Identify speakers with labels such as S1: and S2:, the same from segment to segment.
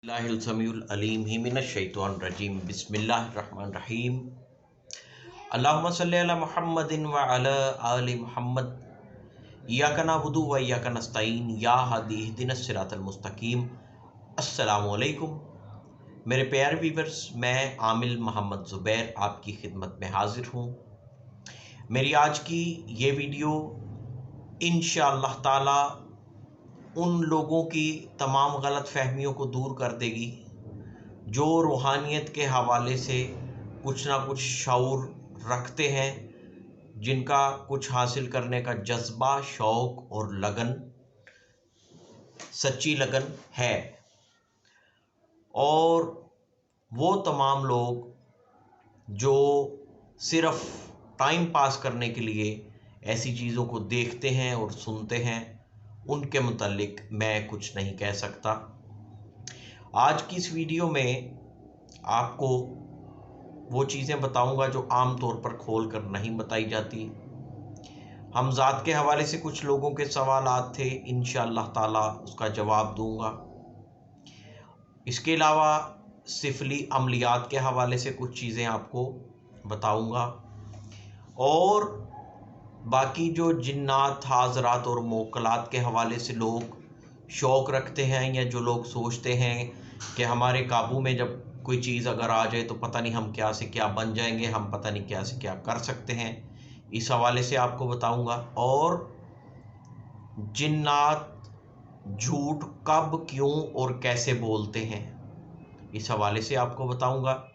S1: अलीम ही मिनश्शैतानिर्रजीम बिस्मिल्लाहिर्रहमानिर्रहीम। अल्लाहुम्मा सल्लि अला मुहम्मदिन व अला आलि मुहम्मद। इय्याका नअबुदु व इय्याका नस्तईन या हादी इहदिनस सिरातल मुस्तकीम। अस्सलामु अलैकुम मेरे प्यारे व्यूअर्स, मैं आमिल मोहम्मद ज़ुबैर आपकी खिदमत में हाजिर हूँ। मेरी आज की ये वीडियो इंशाअल्लाह ताला उन लोगों की तमाम गलत फहमियों को दूर कर देगी जो रूहानियत के हवाले से कुछ ना कुछ शऊर रखते हैं, जिनका कुछ हासिल करने का जज्बा, शौक़ और लगन, सच्ची लगन है। और वो तमाम लोग जो सिर्फ़ टाइम पास करने के लिए ऐसी चीज़ों को देखते हैं और सुनते हैं, उनके मुतालिक मैं कुछ नहीं कह सकता। आज की इस वीडियो में आपको वो चीज़ें बताऊंगा जो आम तौर पर खोल कर नहीं बताई जाती। हम ज़ात के हवाले से कुछ लोगों के सवालात थे, इंशाअल्लाह ताला उसका जवाब दूंगा। इसके अलावा सिफली अमलियात के हवाले से कुछ चीज़ें आपको बताऊंगा। और बाकी जो जिन्नात, हाज़रात और मोकलात के हवाले से लोग शौक़ रखते हैं, या जो लोग सोचते हैं कि हमारे काबू में जब कोई चीज़ अगर आ जाए तो पता नहीं हम क्या से क्या बन जाएंगे, हम पता नहीं क्या से क्या कर सकते हैं, इस हवाले से आपको बताऊंगा। और जिन्नात झूठ कब, क्यों और कैसे बोलते हैं, इस हवाले से आपको बताऊंगा।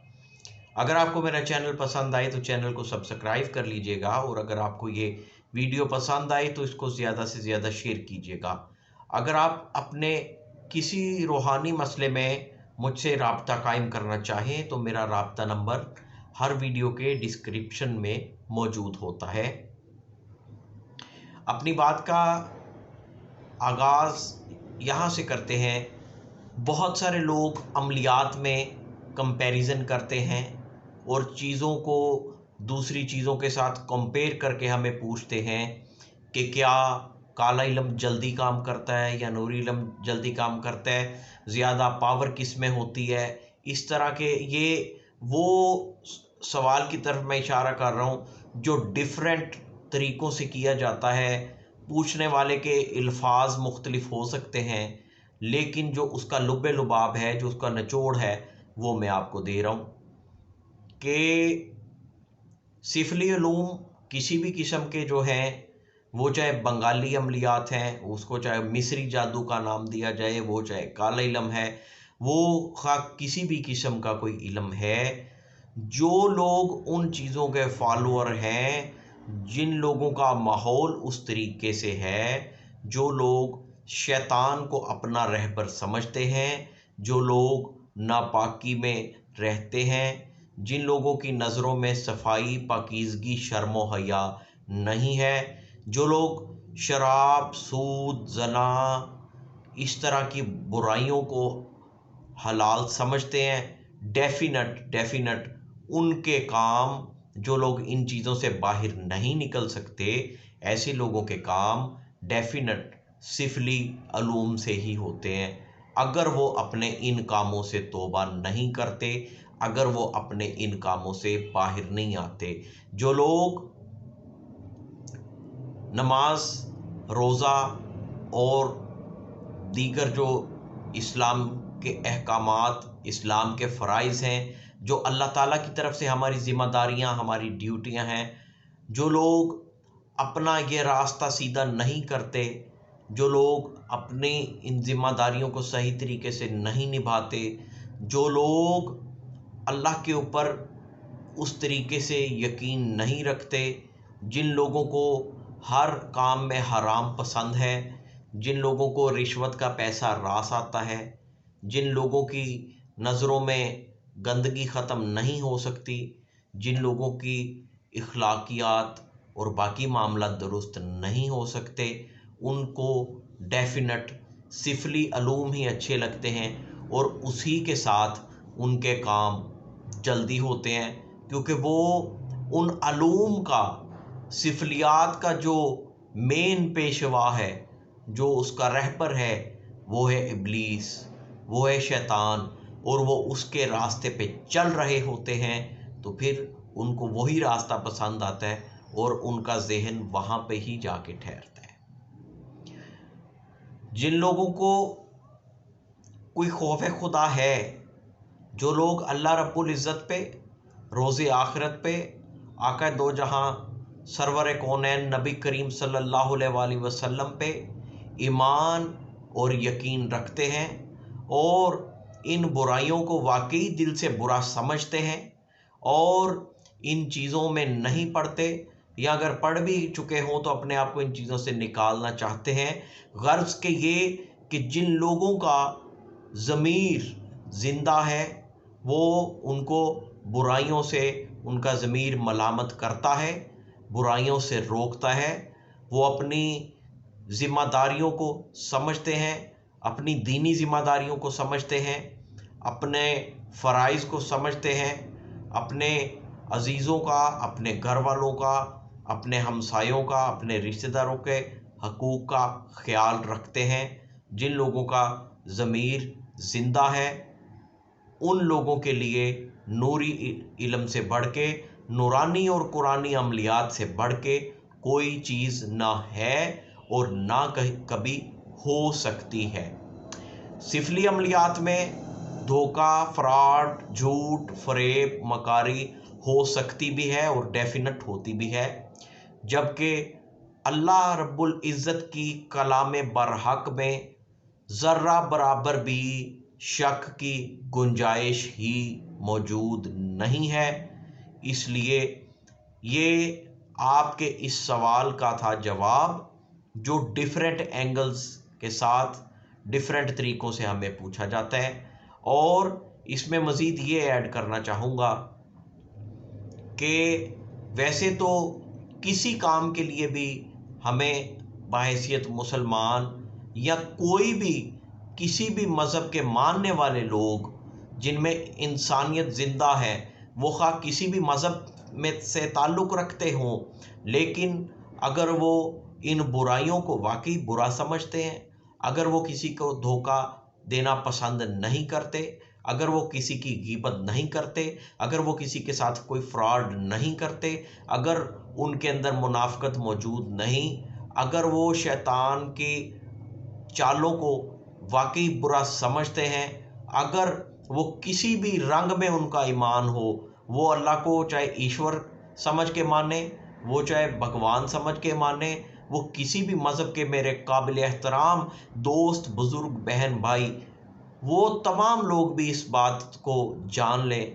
S1: अगर आपको मेरा चैनल पसंद आए तो चैनल को सब्सक्राइब कर लीजिएगा, और अगर आपको ये वीडियो पसंद आए तो इसको ज़्यादा से ज़्यादा शेयर कीजिएगा। अगर आप अपने किसी रूहानी मसले में मुझसे राब्ता कायम करना चाहें तो मेरा राब्ता नंबर हर वीडियो के डिस्क्रिप्शन में मौजूद होता है। अपनी बात का आगाज़ यहाँ से करते हैं। बहुत सारे लोग अमलियात में कंपैरिजन करते हैं और चीज़ों को दूसरी चीज़ों के साथ कंपेयर करके हमें पूछते हैं कि क्या काला इल्म जल्दी काम करता है या नूरी इल्म जल्दी काम करता है, ज़्यादा पावर किस में होती है। इस तरह के ये वो सवाल की तरफ मैं इशारा कर रहा हूँ जो डिफरेंट तरीक़ों से किया जाता है। पूछने वाले के अल्फाज मुख्तलिफ हो सकते हैं, लेकिन जो उसका लुब्बे लुबाब है, जो उसका निचोड़ है, वो मैं आपको दे रहा हूँ कि सिफली उलूम किसी भी किस्म के जो हैं, वो चाहे बंगाली अमलियात हैं, उसको चाहे मिस्री जादू का नाम दिया जाए, वो चाहे काला इल्म है, वो खा किसी भी किस्म का कोई इल्म है, जो लोग उन चीज़ों के फॉलोअर हैं, जिन लोगों का माहौल उस तरीके से है, जो लोग शैतान को अपना रहबर समझते हैं, जो लोग नापाकी में रहते हैं, जिन लोगों की नज़रों में सफाई, पाकीज़गी, शर्म व हया नहीं है, जो लोग शराब, सूद, ज़ना, इस तरह की बुराइयों को हलाल समझते हैं, डेफिनेट उनके काम, जो लोग इन चीज़ों से बाहर नहीं निकल सकते, ऐसे लोगों के काम डेफिनेट सिफली अलूम से ही होते हैं, अगर वो अपने इन कामों से तौबा नहीं करते, अगर वो अपने इन कामों से बाहर नहीं आते। जो लोग नमाज, रोज़ा और दीगर जो इस्लाम के अहकामात, इस्लाम के फ़राइज़ हैं, जो अल्लाह ताला की तरफ से हमारी ज़िम्मेदारियाँ, हमारी ड्यूटियाँ हैं, जो लोग अपना ये रास्ता सीधा नहीं करते, जो लोग अपनी इन ज़िम्मेदारियों को सही तरीके से नहीं निभाते, जो लोग अल्लाह के ऊपर उस तरीके से यकीन नहीं रखते, जिन लोगों को हर काम में हराम पसंद है, जिन लोगों को रिश्वत का पैसा रास आता है, जिन लोगों की नज़रों में गंदगी ख़त्म नहीं हो सकती, जिन लोगों की इखलाकियात और बाकी मामला दुरुस्त नहीं हो सकते, उनको डेफिनेट सिफली अलूम ही अच्छे लगते हैं, और उसी के साथ उनके काम जल्दी होते हैं, क्योंकि वो उन अलूम का, सिफलियात का जो मेन पेशवा है, जो उसका रहबर है, वो है इब्लीस। वो है शैतान, और वो उसके रास्ते पे चल रहे होते हैं, तो फिर उनको वही रास्ता पसंद आता है और उनका जहन वहाँ पे ही जाके ठहरता है। जिन लोगों को कोई खौफ खुदा है, जो लोग अल्लाह रब्बुल इज़्ज़त पे, रोज़े आखिरत पे, आका दो जहां सरवर कौनैन नबी करीम सल्लल्लाहु अलैहि वसल्लम पे ईमान और यकीन रखते हैं और इन बुराइयों को वाकई दिल से बुरा समझते हैं और इन चीज़ों में नहीं पढ़ते, या अगर पढ़ भी चुके हों तो अपने आप को इन चीज़ों से निकालना चाहते हैं, गर्ज के ये कि जिन लोगों का ज़मीर ज़िंदा है वो उनको बुराइयों से, उनका ज़मीर मलामत करता है, बुराइयों से रोकता है, वो अपनी ज़िम्मेदारियों को समझते हैं, अपनी दीनी ज़िम्मेदारियों को समझते हैं, अपने फ़राइज़ को समझते हैं, अपने अजीज़ों का, अपने घर वालों का, अपने हमसायों का, अपने रिश्तेदारों के हकूक़ का ख्याल रखते हैं। जिन लोगों का ज़मीर ज़िंदा है उन लोगों के लिए नूरी इल्म से बढ़ के, नूरानी और कुरानी अमलियात से बढ़ के कोई चीज़ ना है और ना कभी हो सकती है। सिफली अमलियात में धोखा, फ्रॉड, झूठ, फरेब, मकारी हो सकती भी है और डेफिनेट होती भी है, जबकि अल्लाह रब्बुल इज़्ज़त की कलाम बरहक में ज़र्रा बराबर भी शक की गुंजाइश ही मौजूद नहीं है। इसलिए ये आपके इस सवाल का था जवाब, जो डिफरेंट एंगल्स के साथ डिफरेंट तरीक़ों से हमें पूछा जाता है। और इसमें मज़ीद ये ऐड करना चाहूँगा कि वैसे तो किसी काम के लिए भी हमें बहैसियत मुसलमान या कोई भी किसी भी मज़हब के मानने वाले लोग जिनमें इंसानियत ज़िंदा है, वो खा किसी भी मज़हब में से ताल्लुक़ रखते हों, लेकिन अगर वो इन बुराइयों को वाकई बुरा समझते हैं, अगर वो किसी को धोखा देना पसंद नहीं करते, अगर वो किसी की गीबत नहीं करते, अगर वो किसी के साथ कोई फ्रॉड नहीं करते, अगर उनके अंदर मुनाफ़िक़त मौजूद नहीं, अगर वो शैतान की चालों को वाकई बुरा समझते हैं, अगर वो किसी भी रंग में उनका ईमान हो, वो अल्लाह को चाहे ईश्वर समझ के माने, वो चाहे भगवान समझ के माने, वो किसी भी मज़हब के मेरे काबिल एहतराम दोस्त, बुज़ुर्ग, बहन, भाई, वो तमाम लोग भी इस बात को जान लें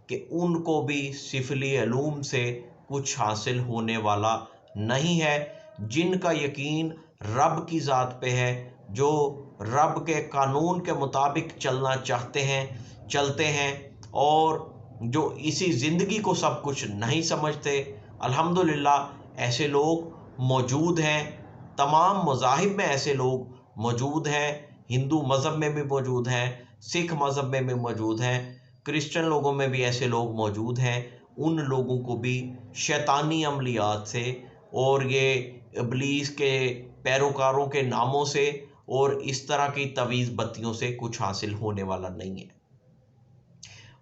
S1: कि उनको भी सिफली उलूम से कुछ हासिल होने वाला नहीं है। जिनका यकीन रब की ज़ात पे है, जो रब के कानून के मुताबिक चलना चाहते हैं, चलते हैं, और जो इसी ज़िंदगी को सब कुछ नहीं समझते, अल्हम्दुलिल्लाह ऐसे लोग मौजूद हैं। तमाम मज़ाहिब में ऐसे लोग मौजूद हैं, हिंदू मज़हब में भी मौजूद हैं, सिख मज़हब में भी मौजूद हैं, क्रिश्चियन लोगों में भी ऐसे लोग मौजूद हैं। उन लोगों को भी शैतानी अमलियात से और ये इब्लीस के पैरोकारों के नामों से और इस तरह की तवीज़ बत्तियों से कुछ हासिल होने वाला नहीं है।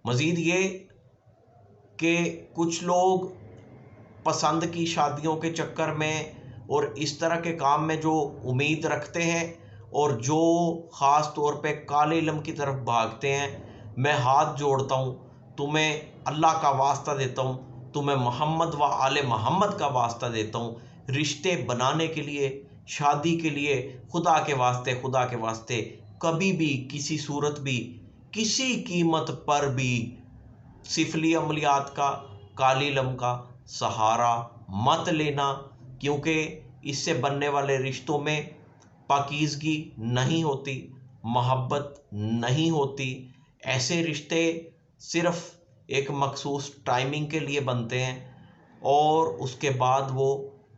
S1: मज़ीद ये कि कुछ लोग पसंद की शादियों के चक्कर में और इस तरह के काम में जो उम्मीद रखते हैं और जो ख़ास तौर पे काले इल्म की तरफ भागते हैं, मैं हाथ जोड़ता हूँ, तुम्हें अल्लाह का वास्ता देता हूँ, तुम्हें मोहम्मद व आले मोहम्मद का वास्ता देता हूँ, रिश्ते बनाने के लिए, शादी के लिए खुदा के वास्ते कभी भी, किसी सूरत भी, किसी कीमत पर भी सिफली अमलियात का, काले इल्म का सहारा मत लेना, क्योंकि इससे बनने वाले रिश्तों में पाकीज़गी नहीं होती, मोहब्बत नहीं होती। ऐसे रिश्ते सिर्फ़ एक मखसूस टाइमिंग के लिए बनते हैं और उसके बाद वो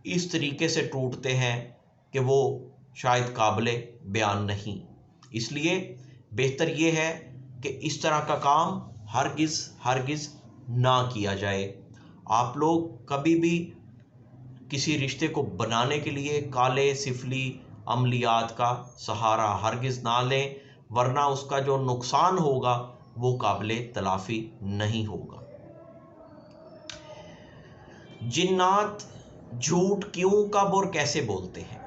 S1: इस तरीके से टूटते हैं कि वो शायद काबिल बयान नहीं। इसलिए बेहतर ये है कि इस तरह का काम हरगिज़ ना किया जाए। आप लोग कभी भी किसी रिश्ते को बनाने के लिए काले सिफली अमलियात का सहारा हरगिज़ ना लें, वरना उसका जो नुकसान होगा वो काबिले तलाफी नहीं होगा। जिन्नात झूठ क्यों, कब और कैसे बोलते हैं?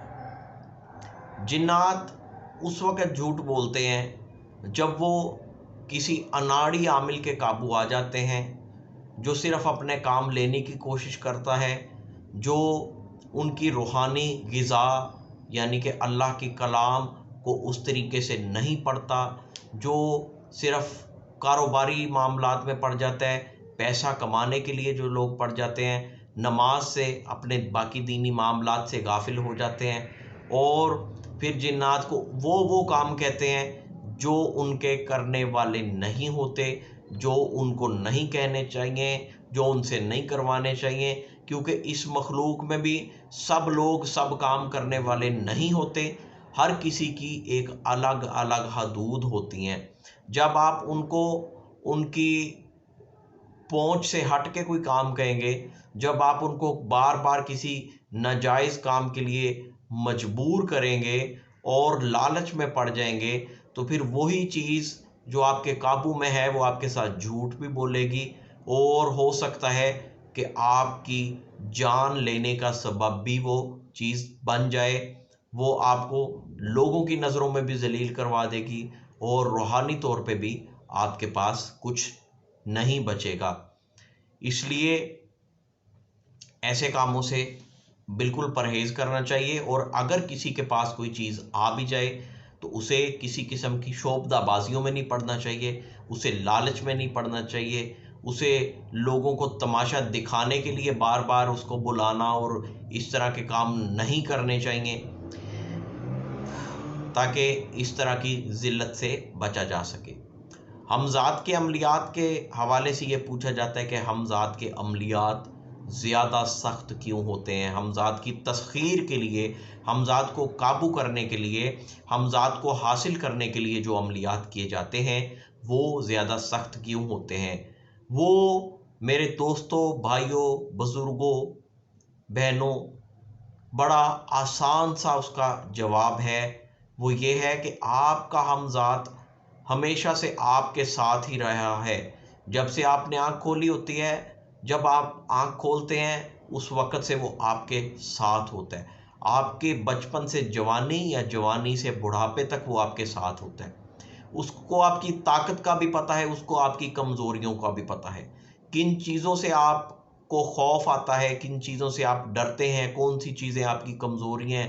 S1: जिन्नात उस वक़्त झूठ बोलते हैं जब वो किसी अनाड़ी आमिल के काबू आ जाते हैं, जो सिर्फ अपने काम लेने की कोशिश करता है, जो उनकी रूहानी ग़िज़ा यानी कि अल्लाह की कलाम को उस तरीके से नहीं पढ़ता, जो सिर्फ कारोबारी मामलात में पड़ जाता है, पैसा कमाने के लिए जो लोग पड़ जाते हैं, नमाज से, अपने बाकी दीनी मामलात से गाफिल हो जाते हैं। और फिर जिन्नात को वो काम कहते हैं जो उनके करने वाले नहीं होते, जो उनको नहीं कहने चाहिए, जो उनसे नहीं करवाने चाहिए, क्योंकि इस मखलूक में भी सब लोग सब काम करने वाले नहीं होते। हर किसी की एक अलग अलग हदूद होती हैं। जब आप उनको उनकी पहुंच से हट के कोई काम कहेंगे, जब आप उनको बार बार किसी नाजायज़ काम के लिए मजबूर करेंगे और लालच में पड़ जाएंगे, तो फिर वही चीज़ जो आपके काबू में है वो आपके साथ झूठ भी बोलेगी और हो सकता है कि आपकी जान लेने का सबब भी वो चीज़ बन जाए। वो आपको लोगों की नज़रों में भी जलील करवा देगी और रूहानी तौर पे भी आपके पास कुछ नहीं बचेगा। इसलिए ऐसे कामों से बिल्कुल परहेज़ करना चाहिए, और अगर किसी के पास कोई चीज़ आ भी जाए तो उसे किसी किस्म की शोबदाबाजियों में नहीं पड़ना चाहिए, उसे लालच में नहीं पड़ना चाहिए, उसे लोगों को तमाशा दिखाने के लिए बार बार उसको बुलाना और इस तरह के काम नहीं करने चाहिए, ताकि इस तरह की ज़िल्लत से बचा जा सके। हमज़ात के अमलियात के हवाले से ये पूछा जाता है कि हमज़ात के अमलियात ज़्यादा सख्त क्यों होते हैं? हमज़ात की तस्ख़ीर के लिए, हमज़ात को काबू करने के लिए, हमज़ात को हासिल करने के लिए जो अमलियात किए जाते हैं वो ज़्यादा सख्त क्यों होते हैं? वो मेरे दोस्तों, भाइयों, बुज़ुर्गों, बहनों, बड़ा आसान सा उसका जवाब है। वो ये है कि आपका हमज़ात हमेशा से आपके साथ ही रहा है। जब से आपने आँख खोली होती है, जब आप आँख खोलते हैं उस वक़्त से वो आपके साथ होता है। आपके बचपन से जवानी या जवानी से बुढ़ापे तक वो आपके साथ होता है। उसको आपकी ताकत का भी पता है, उसको आपकी कमज़ोरियों का भी पता है। किन चीज़ों से आपको खौफ आता है, किन चीज़ों से आप डरते हैं, कौन-सी चीज़ें आपकी कमज़ोरी हैं,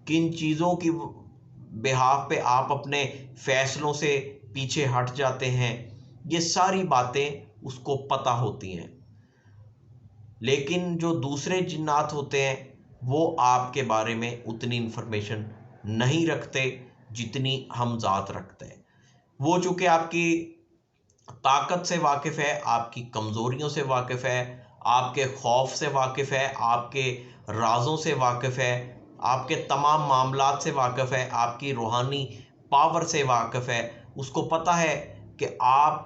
S1: किन चीज़ों की बिहाफ़ पे आप अपने फ़ैसलों से पीछे हट जाते हैं, ये सारी बातें उसको पता होती हैं। लेकिन जो दूसरे जिन्नात होते हैं वो आपके बारे में उतनी इन्फॉर्मेशन नहीं रखते जितनी हमज़ात रखते हैं। वो चूँकि आपकी ताकत से वाकिफ़ है, आपकी कमज़ोरियों से वाकिफ़ है, आपके खौफ से वाकिफ़ है, आपके राज़ों से वाकिफ़ है, आपके तमाम मामलात से वाकिफ़ है, आपकी रूहानी पावर से वाकिफ़ है। उसको पता है कि आप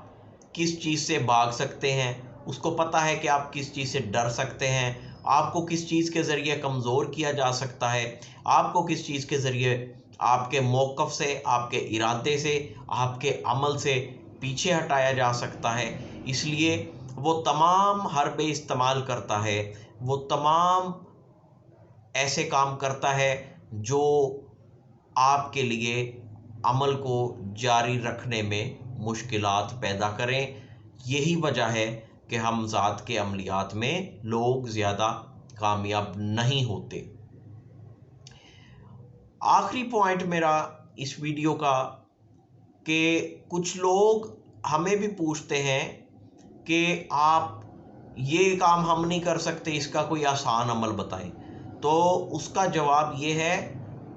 S1: किस चीज़ से भाग सकते हैं, उसको पता है कि आप किस चीज़ से डर सकते हैं, आपको किस चीज़ के ज़रिए कमज़ोर किया जा सकता है, आपको किस चीज़ के ज़रिए आपके मौक़िफ़ से, आपके इरादे से, आपके अमल से पीछे हटाया जा सकता है। इसलिए वो तमाम हरबे इस्तेमाल करता है, वो तमाम ऐसे काम करता है जो आपके लिए अमल को जारी रखने में मुश्किलात पैदा करें। यही वजह है कि हमज़ात के अमलियात में लोग ज़्यादा कामयाब नहीं होते। आखिरी पॉइंट मेरा इस वीडियो का कि कुछ लोग हमें भी पूछते हैं कि आप ये काम हम नहीं कर सकते, इसका कोई आसान अमल बताएं। तो उसका जवाब ये है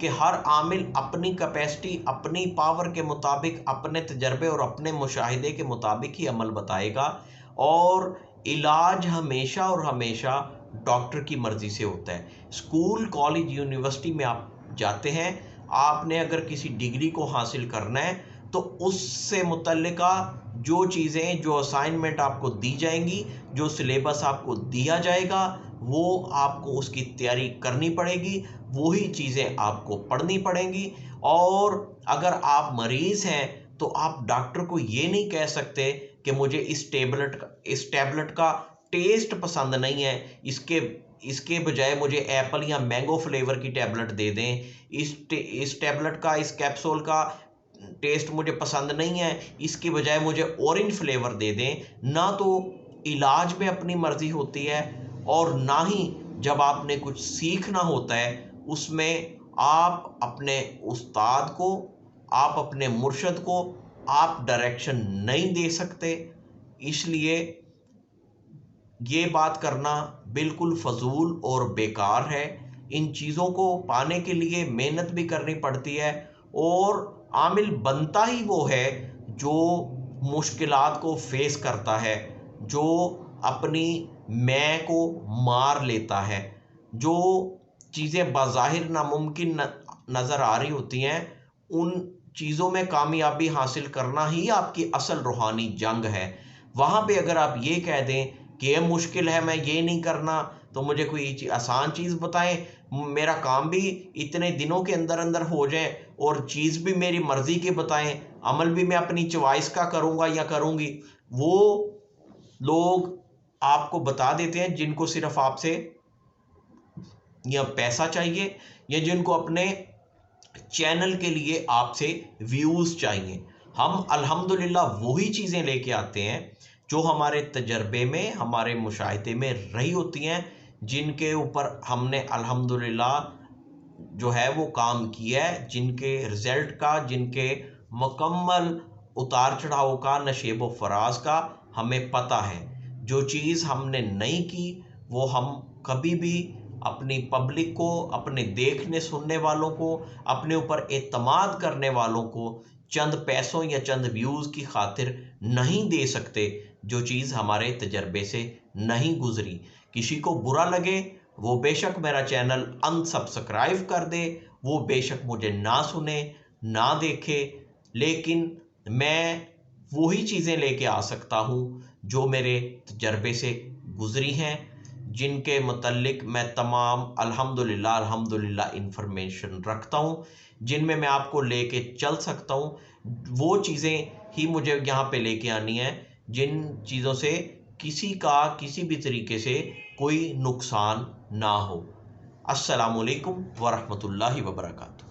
S1: कि हर आमिल अपनी कैपेसिटी, अपनी पावर के मुताबिक, अपने तजर्बे और अपने मुशाहिदे के मुताबिक ही अमल बताएगा, और इलाज हमेशा और हमेशा डॉक्टर की मर्ज़ी से होता है। स्कूल, कॉलेज, यूनिवर्सिटी में आप जाते हैं, आपने अगर किसी डिग्री को हासिल करना है तो उससे मुतल्लिका जो चीज़ें, जो असाइनमेंट आपको दी जाएंगी, जो सिलेबस आपको दिया जाएगा, वो आपको उसकी तैयारी करनी पड़ेगी, वही चीज़ें आपको पढ़नी पड़ेंगी। और अगर आप मरीज़ हैं तो आप डॉक्टर को ये नहीं कह सकते कि मुझे इस टैबलेट का टेस्ट पसंद नहीं है, इसके बजाय मुझे एप्पल या मैंगो फ्लेवर की टैबलेट दे दें, इस टैबलेट का, इस कैप्सूल का टेस्ट मुझे पसंद नहीं है, इसके बजाय मुझे ऑरेंज फ्लेवर दे दें। ना तो इलाज में अपनी मर्जी होती है और ना ही जब आपने कुछ सीखना होता है उसमें आप अपने उस्ताद को, आप अपने मुर्शद को आप डायरेक्शन नहीं दे सकते। इसलिए ये बात करना बिल्कुल फजूल और बेकार है। इन चीज़ों को पाने के लिए मेहनत भी करनी पड़ती है और आमिल बनता ही वो है जो मुश्किलात को फेस करता है, जो अपनी मैं को मार लेता है। जो चीज़ें बाज़ाहिर नामुमकिन नज़र आ रही होती हैं, उन चीज़ों में कामयाबी हासिल करना ही आपकी असल रूहानी जंग है। वहाँ पे अगर आप ये कह दें कि ये मुश्किल है, मैं ये नहीं करना, तो मुझे कोई आसान चीज़ बताएं, मेरा काम भी इतने दिनों के अंदर अंदर हो जाए और चीज़ भी मेरी मर्ज़ी की बताएं, अमल भी मैं अपनी चॉइस का करूँगा या करूँगी। वो लोग आपको बता देते हैं जिनको सिर्फ आपसे या पैसा चाहिए या जिनको अपने चैनल के लिए आपसे व्यूज़ चाहिए। हम अल्हम्दुलिल्लाह वही चीज़ें लेके आते हैं जो हमारे तजर्बे में, हमारे मुशाहिदे में रही होती हैं, जिनके ऊपर हमने अल्हम्दुलिल्लाह जो है वो काम किया है, जिनके रिज़ल्ट का, जिनके मुकम्मल उतार चढ़ाव का, नशेब व फराज का हमें पता है। जो चीज़ हमने नहीं की वो हम कभी भी अपनी पब्लिक को, अपने देखने सुनने वालों को, अपने ऊपर एतमाद करने वालों को चंद पैसों या चंद व्यूज़ की खातिर नहीं दे सकते, जो चीज़ हमारे तजर्बे से नहीं गुजरी। किसी को बुरा लगे वो बेशक मेरा चैनल अनसब्सक्राइब कर दे, वो बेशक मुझे ना सुने ना देखे, लेकिन मैं वही चीज़ें लेके आ सकता हूँ जो मेरे तजर्बे से गुजरी हैं, जिनके मुतल्लिक मैं तमाम अल्हम्दुलिल्लाह इंफॉर्मेशन रखता हूँ, जिनमें मैं आपको लेके चल सकता हूँ। वो चीज़ें ही मुझे यहाँ पे लेके आनी है जिन चीज़ों से किसी का किसी भी तरीके से कोई नुकसान ना हो। अस्सलामुअलैकुम वरहमतुल्लाहि वबरकातुहू।